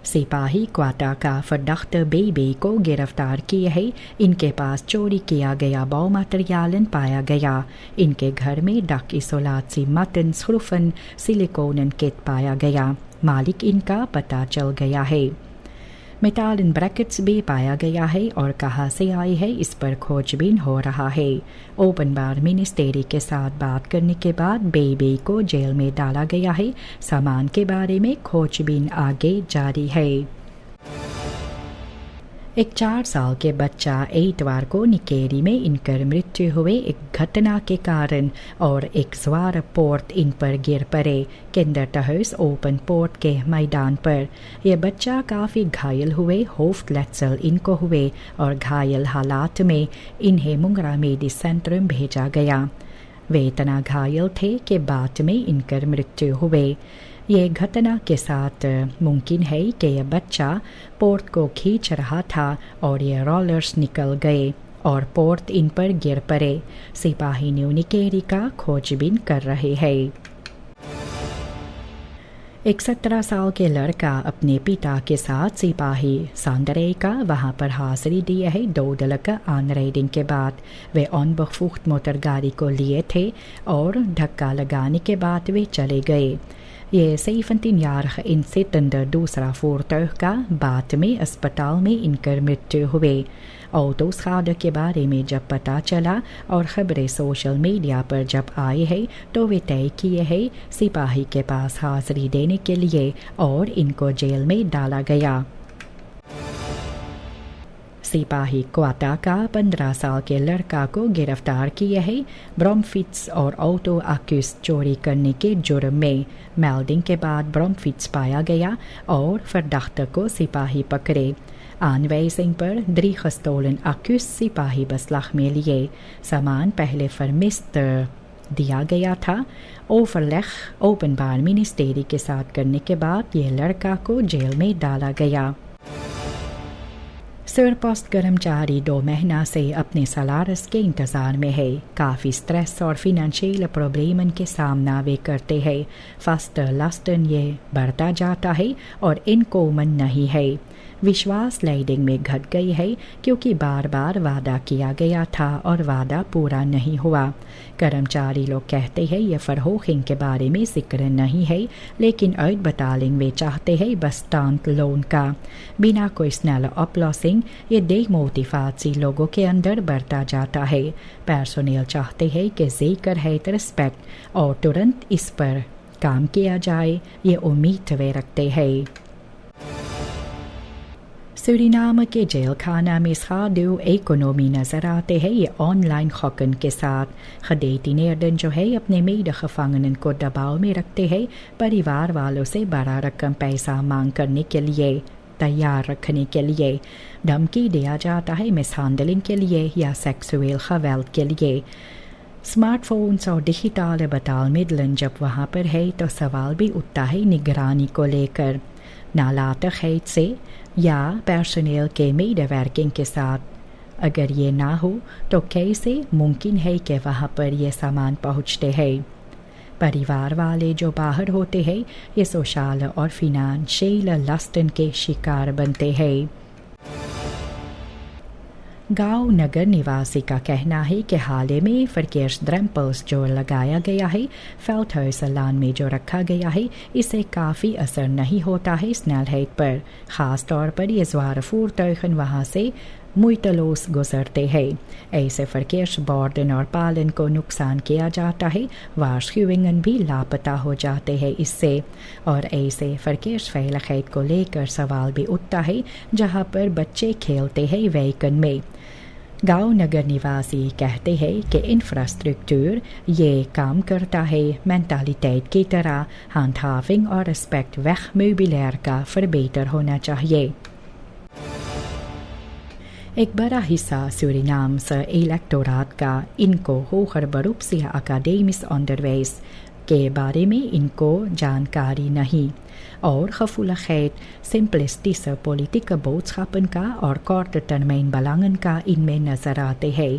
सिपाही क्वाटा का फर्दख्त बेबी को गिरफ्तार किए है। इनके पास चोरी किया गया बौ मटेरियल पाया गया। इनके घर में डक इसोलासी मटन स्क्रूफन सिलिकॉन किट पाया गया। मालिक इनका पता चल गया है। मेटालिन ब्रैकेट्स भी पाया गया है और कहाँ से आई है इस पर खोजबीन हो रहा है। ओपन बार मिनिस्ट्री के साथ बात करने के बाद बेबी को जेल में डाला गया है। सामान के बारे में खोजबीन आगे जारी है। एक 4 साल के बच्चा इतवार को निकेरी में इनकर मृत्यु हुए एक घटना के कारण और एक ज्वार पोर्ट इन पर गिर पड़े। किंडरटहर्स ओपन पोर्ट के मैदान पर यह बच्चा काफ़ी घायल हुए। होफ्टलेट्सल इनको हुए और घायल हालात में इन्हें मुंगरा मेडी सेंटर भेजा गया। वे इतना घायल थे कि बाद में इनकर मृत्यु हुए। ये घटना के साथ मुमकिन है कि यह बच्चा पोर्ट को खींच रहा था और ये रोलर्स निकल गए और पोर्ट इन पर गिर पड़े। सिपाही न्यू निकेरी का खोजबीन कर रहे हैं। एक 17 साल के लड़का अपने पिता के साथ सिपाही सांदरे का वहां पर हाजिरी दिए है। 2 दलक आन राइडिंग के बाद वे ऑनबफूख्त मोटर गाड़ी को लिए थे और धक्का लगाने के बाद वे चले गए। ये 17-jarige inzittende दूसरा voertuig का बाद में अस्पताल में इनकर मृत्यु हुए। ऑटोस्खाड के बारे में जब पता चला और खबरें सोशल मीडिया पर जब आई है तो वे तय किए है सिपाही के पास हाजिरी देने के लिए और इनको जेल में डाला गया। सिपाही क्वाटा का 15 साल के लड़का को गिरफ्तार किए है ब्रॉमफिट्स और ऑटो अक्यूज चोरी करने के जुर्म में। मेल्डिंग के बाद ब्रॉमफिट्स पाया गया और फर्दख्त को सिपाही पकड़े। aanwijzing पर gestolen अक्यूज सिपाही बसलाख में लिए। सामान पहले फरमिस्त दिया गया था। ओवरलेग ओपनबार मिनिस्ट्री के साथ करने के बाद ये लड़का को जेल में डाला गया। सरपोस्ट कर्मचारी 2 महीना से अपने सलारस के इंतज़ार में है। काफ़ी स्ट्रेस और फिनेंशियल प्रॉब्लम के सामना वे करते हैं। फास्टर लास्टन ये बढ़ता जाता है और इनको मन नहीं है। विश्वास लाइडिंग में घट गई है क्योंकि बार बार वादा किया गया था और वादा पूरा नहीं हुआ। कर्मचारी लोग कहते हैं ये फरहोखिंग के बारे में जिक्र नहीं है, लेकिन uitbetaling वे चाहते हैं बस स्टांट लोन का। बिना कोई snelle oplossing ये demotivatie लोगों के अंदर बढ़ता जाता है। पर्सोनेल चाहते हैं कि ज़िक्र है रिस्पेक्ट और तुरंत इस पर काम किया जाए, ये उम्मीद वे रखते हैं। सूरीनाम के जेल खाना में schaduw इकोनॉमी नज़र आते हैं। ये ऑनलाइन खकन के साथ gedetineerden जो है अपने मेड गफांगनन को दबाव में रखते हैं। परिवार वालों से बड़ा रकम पैसा मांग करने के लिए तैयार रखने के लिए धमकी दिया जाता है, मिसहैंडलिंग के लिए या सेक्सुअल geweld के लिए। स्मार्टफोन्स और डिजिटल betaalmiddelen जब वहाँ पर है तो सवाल भी उठता है निगरानी को लेकर। नालातखैत से या पर्सनल के मेडवर्किंग के साथ अगर ये ना हो तो कैसे मुमकिन है कि वहाँ पर ये सामान पहुँचते हैं। परिवार वाले जो बाहर होते हैं ये सोशल और फिनेंशियल लस्टन के शिकार बनते हैं। गांव नगर निवासी का कहना है कि हाल ही में verkeersdrempels जो लगाया गया है Veldhuizenlaan में जो रखा गया है इससे काफ़ी असर नहीं होता है snelheid पर। ख़ास तौर पर ये zware voertuigen वहाँ से moeiteloos गुजरते हैं। ऐसे verkeersborden और पालन को नुकसान किया जाता है। waarschuwingen भी लापता हो जाते हैं इससे। और ऐसे verkeersveiligheid को लेकर सवाल भी उठता है जहाँ पर बच्चे खेलते हैं wijken में। गांव नगर निवासी कहते हैं कि इंफ्रास्ट्रक्चर ये काम करता है मेंटालिटेट की तरह। handhaving और रिस्पेक्ट wegmeubilair का verbeterd होना चाहिए। एक बड़ा हिस्सा सूरीनाम्स इलेक्टोरात का इनको होger beroepsige academisch onderwijs के बारे में इनको जानकारी नहीं और gevoeligheid, simplistische politieke boodschappen का और korte termijn belangen का इनमें नज़र आते हैं।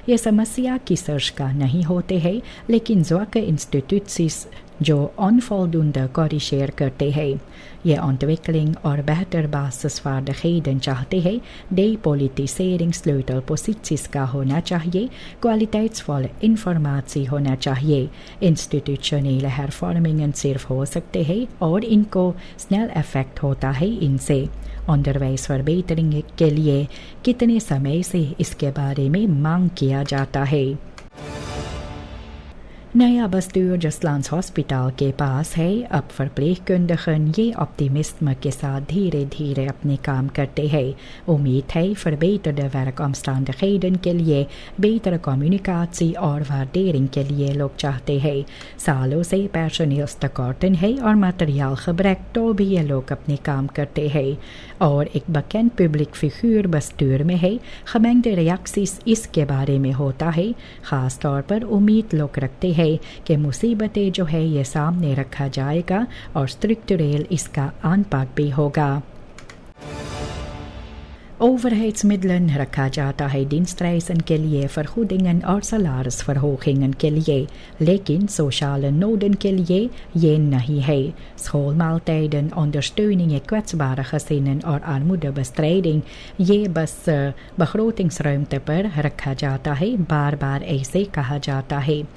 ये समस्या किसर्स का नहीं होते हैं, लेकिन ज़्वाके इंस्टीट्यूट्स जो onvoldoende corrigeer करते हैं। ये ontwikkeling और beter basisvaardigheden चाहते हैं। Depolitiseringssleutelposities का होना चाहिए, kwaliteitsvolle informatie होना चाहिए। Institutionele hervormingen सिर्फ हो सकते हैं और इनको snel effect होता है इनसे। onderwijsverbetering के लिए कितने समय से इसके बारे में मांग किया जाता है। नया bestuur Justlands हॉस्पिटल के पास है। अब verpleegkundigen ये optimisme के साथ धीरे धीरे अपने काम करते हैं। उम्मीद है verbeterde werkomstandigheden के लिए, betere communicatie और waardering के लिए लोग चाहते हैं। सालों से personeelstekorten है और materiaal gebrek, तो भी ये लोग अपने काम करते हैं। और एक bekend publiek figuur bestuur में है। gemengde reacties इसके बारे में होता है। खास तौर पर उम्मीद लोग रखते हैं कि मुसीबतें जो है ये सामने रखा जाएगा और स्ट्रक्चरल इसका aanpak भी होगा। Overheidsmiddelen रखा जाता है dienstreizen के लिए, vergoedingen और salarisverhogingen के लिए, लेकिन sociale noden के लिए ये नहीं है। Schoolmaaltijden, ondersteuning in kwetsbare gezinnen और armoedebestrijding ये बस begrotingsruimte पर रखा जाता है। बार बार ऐसे कहा जाता है।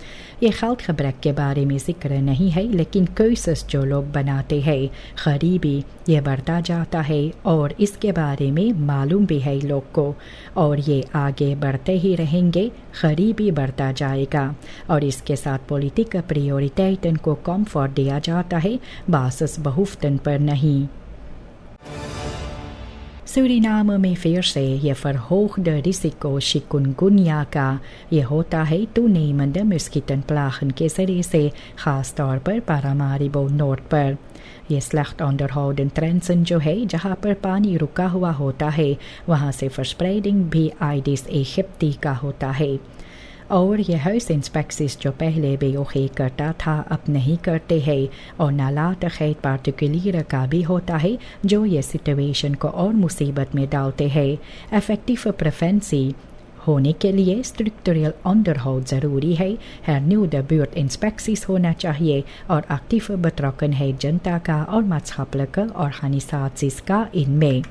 ये geldgebrek के बारे में जिक्र नहीं है, लेकिन keuzes जो लोग बनाते हैं, गरीबी ये बढ़ता जाता है और इसके बारे में मालूम भी है लोग को, और ये आगे बढ़ते ही रहेंगे। गरीबी बढ़ता जाएगा और इसके साथ politieke prioriteiten को comfort दिया जाता है, basisbehoeften पर नहीं। Suriname में फिर से ये verhoogde risico chikungunya का ये होता है toenemende muskietenplagen के जरिए से, खास तौर पर Paramaribo नोर्थ पर। ये slecht onderhouden trenchen जो है, जहाँ पर पानी रुका हुआ होता है, वहाँ से verspreiding भी Aedes aegypti का होता है। और ये huisinspecties जो पहले BOG करता था अब नहीं करते हैं, और nalatigheid particuliere का भी होता है, जो ये सिचुएशन को और मुसीबत में डालते हैं। effectieve preventie होने के लिए स्ट्रक्चरल onderhoud ज़रूरी है। hernieuwde buurtinspecties होना चाहिए और actieve betrokkenheid जनता का और maatschappelijke organisaties का इनमें।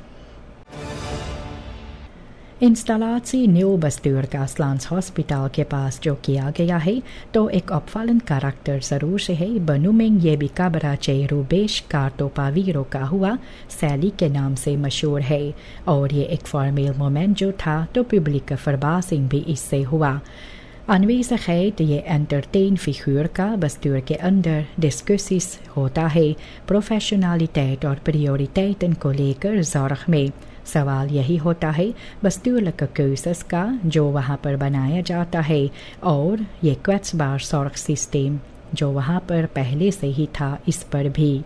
इंस्टॉलाtie nieuw bestuur Justlands हॉस्पिटल के पास जो किया गया है, तो एक opvallend karakter ज़रूर से है। benoeming ये भी Cabarete Rubesh Cartopaviro का हुआ, सैली के नाम से मशहूर है। और ये एक फॉर्मल मोमेंट जो था, तो publieke verbazing भी इससे हुआ। aanwezigheid ये entertain figuur का bestuur के अंदर discussies होता है, professionaliteit और prioriteiten को लेकर zorg में। सवाल यही होता है bestuurlijke keuzes का जो वहाँ पर बनाया जाता है, और ये kwetsbaar zorgsysteem जो वहाँ पर पहले से ही था, इस पर भी।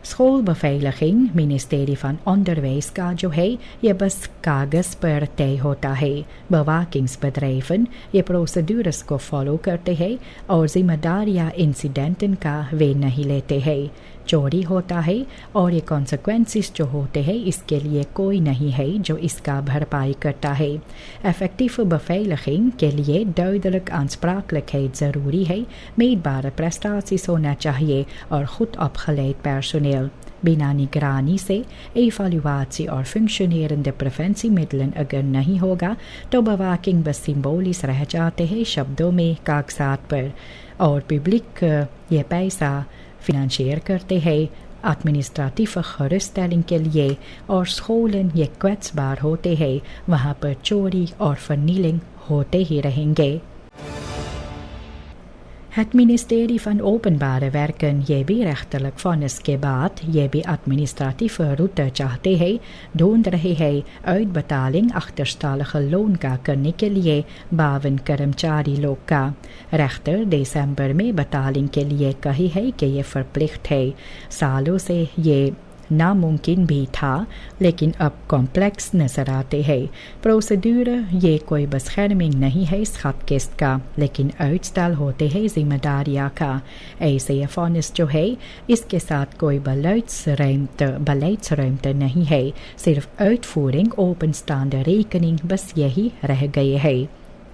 Schoolbeveiliging, ministerie van Onderwijs का जो है, ये बस कागज पर तय होता है। bewakingsbedrijven ये प्रोसीड्यूर्स को फॉलो करते हैं और जिम्मेदारियां इंसिडेंटन का वे नहीं लेते हैं। चोरी होता है और ये कॉन्सिक्वेंसेस जो होते हैं, इसके लिए कोई नहीं है जो इसका भरपाई करता है। effectieve beveiliging के लिए duidelijk aansprakelijkheid ज़रूरी है, meetbare prestaties होना चाहिए और goed opgeleid personeel। बिना निगरानी से evaluatie और functionerende preventiemiddelen अगर नहीं होगा, तो bewaking बस symbolisch रह जाते हैं, शब्दों में, कागजात पर। और पब्लिक ये पैसा financier करते हैं administratieve geruststelling के लिए, और scholen ये kwetsbaar होते हैं, वहाँ पर चोरी और vernieling होते ही रहेंगे। Het ministerie van Openbare Werken ये भी rechtelijk vonnis के बाद ये भी administratieve route चाहते हैं, ढूंढ रहे हैं uitbetaling achterstallige loon का करने के लिए 52 कर्मचारी लोग का। rechter दिसंबर में betaling के लिए कही है कि ये verplicht है। सालों से ये नामुमकिन भी था, लेकिन अब कॉम्प्लेक्स नजर आते हैं। प्रोसीड्यूर ये कोई bescherming नहीं है schatkist का, लेकिन uitstel होते हैं जिम्मेदारियां का। ऐसे vonnis जो है, इसके साथ कोई beleidsruimte नहीं है, सिर्फ uitvoering openstaande rekening, बस यही रह गए है।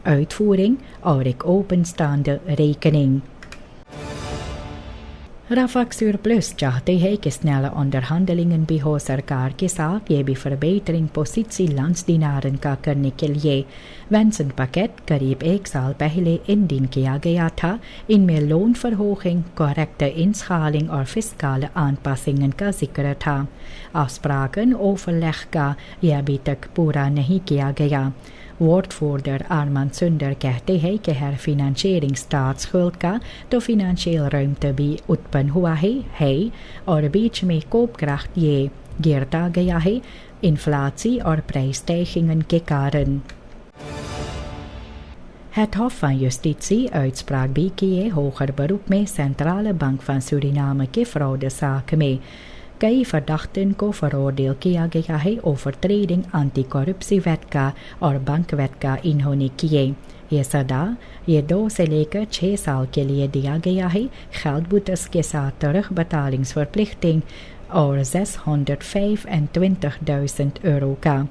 uitvoering और एक openstaande rekening. Rafah Surplus चाहते हैं कि snelle onderhandelingen भी हो सरकार के साथ ये भी verbetering positie landsdienaren का करने के लिए wensenpakket करीब 1 साल पहले indien किया गया था. इनमें loonverhoging, correcte inschaling और fiscale aanpassingen का जिक्र था. afspraken overleg का यह अभी तक पूरा नहीं किया गया. Woordvoerder Armand Sunder कहते हैं कि हर financiering staatsschuld का तो financieel ruimte भी उत्पन्न हुआ है और बीच में koopkracht ये गिरता गया है inflatie और prijsstijgingen के कारण. Het Hof van Justitie uitspraak भी किए hoger beroep में Centrale Bank van Suriname के fraudezaak में. कई verdachten को veroordeel किया गया है overtreding anticorruptiewet का और बैंकवेट का इन्होंने किए. ये सदा ये 2 से लेकर 6 साल के लिए दिया गया है. geldboetes के साथ terugbetalingsverplichting और 625.000 euro का.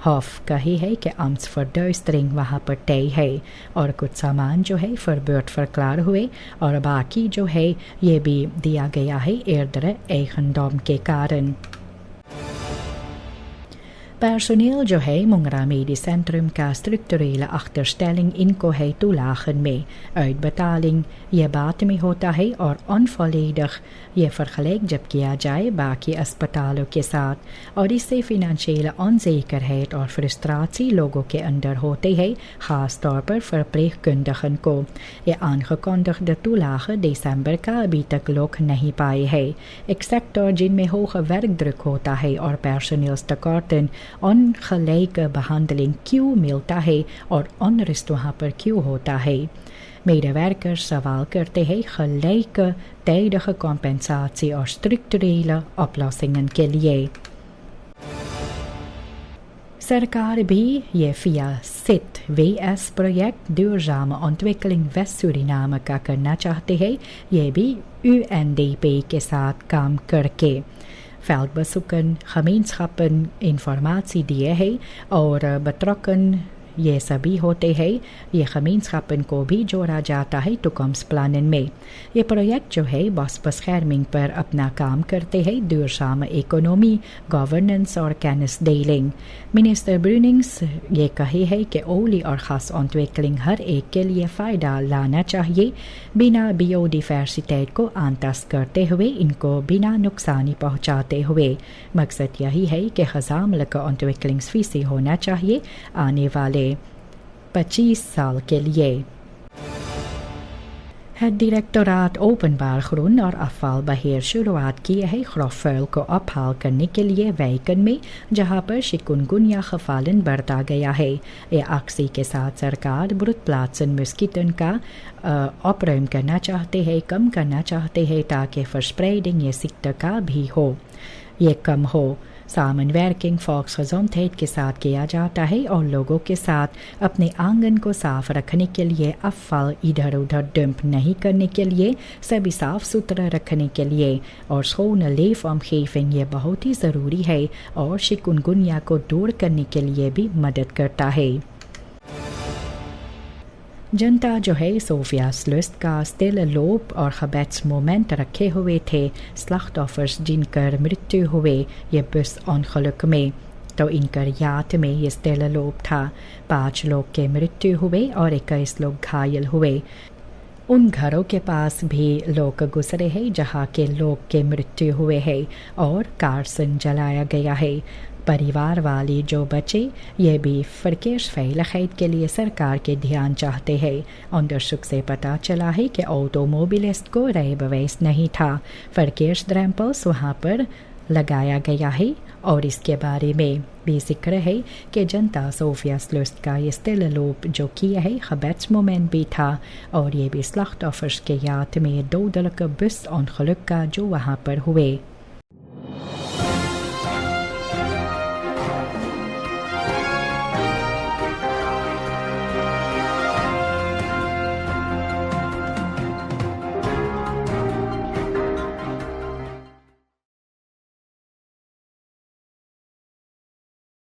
Hof कही है कि ambtsverduistering वहाँ पर तय है और कुछ सामान जो है verbeurd verklaar हुए और बाकी जो है ये भी दिया गया है eerdere eigendom के कारण. Personeel जो है Mungera Medisch Centrum का structurele achterstelling इनको है toelagen में. Uitbetaling ये बाद में होता है और onvolledig ये vergelijk जब किया जाए बाकी अस्पतालों के साथ और इससे financiële onzekerheid और frustratie लोगों के अंदर होते हैं, खास तौर पर verpleegkundigen को. ये aangekondigde toelage december का अभी तक लोग नहीं पाए हैं. एक सेक्टर जिनमें hoge werkdruk होता है और personeelstekorten ongelijke behandeling क्यों मिलता है और onrust वहाँ पर क्यों होता है. Medewerkers सवाल करते हैं gelijke tijdige compensatie और structurele oplossingen के लिए. सरकार भी ये via SIT-WS duurzame ontwikkeling West-Suriname का करना चाहते हैं, ये भी UNDP के साथ काम करके. Veldbezoeken, gemeenschappen informatie दिए है और betrokken ये सभी होते हैं. ये gemeenschappen को भी जोड़ा जाता है toekomstplannen में. ये प्रोजेक्ट जो है bosbescherming पर अपना काम करते हैं, duurzame economie, governance और kennisdeling. Minister Brunings ये कहे है कि olie और gasontwikkeling हर एक के लिए फ़ायदा लाना चाहिए, बिना biodiversiteit को आंतस्त करते हुए, इनको बिना नुकसानी पहुँचाते हुए. मकसद यही है कि gezamenlijke ontwikkelingsvisie होना चाहिए आने वाले 25 साल के लिए. Het directoraat Openbaar Groen और afvalbeheer शुरुआत की है grofvuil को ophaal करने के लिए wijken में जहां पर chikungunya gevallen बढ़ता गया है. ये actie के साथ सरकार broedplaatsen muskieten का opruim करना चाहते हैं, कम करना चाहते हैं ताकि verspreiding ये ziekte का भी हो, ये कम हो. Samenwerking volksgezondheid के साथ किया जाता है और लोगों के साथ अपने आंगन को साफ रखने के लिए, अफवाल इधर उधर डंप नहीं करने के लिए, सभी साफ सुथरा रखने के लिए और schone leefomgeving ये बहुत ही ज़रूरी है और चिकुनगुनिया को दूर करने के लिए भी मदद करता है. जनता जो है सोफिया स्लूस्ट का stille loop और gebedsmoment रखे हुए थे slachtoffers जिनकर मृत्यु हुए ये बस ongeluk में, तो इनकर याद में ये stille loop था. 5 लोग के मृत्यु हुए और 21 लोग घायल हुए. उन घरों के पास भी लोग गुजरे हैं जहाँ के लोग के मृत्यु हुए हैं और कारसन जलाया गया है. परिवार वाले जो बचे ये भी verkeersveiligheid के लिए सरकार के ध्यान चाहते हैं. onderzoek से पता चला है कि ऑटोमोबिलिस्ट को rijbewijs नहीं था. verkeersdrempels वहाँ पर लगाया गया है और इसके बारे में भी जिक्र है कि जनता सोफिया स्लूस्ट का ये stille loop जो किया है gebedsmoment भी था और ये भी slachtoffers के याद में dodelijke busongeluk का जो वहाँ पर हुए.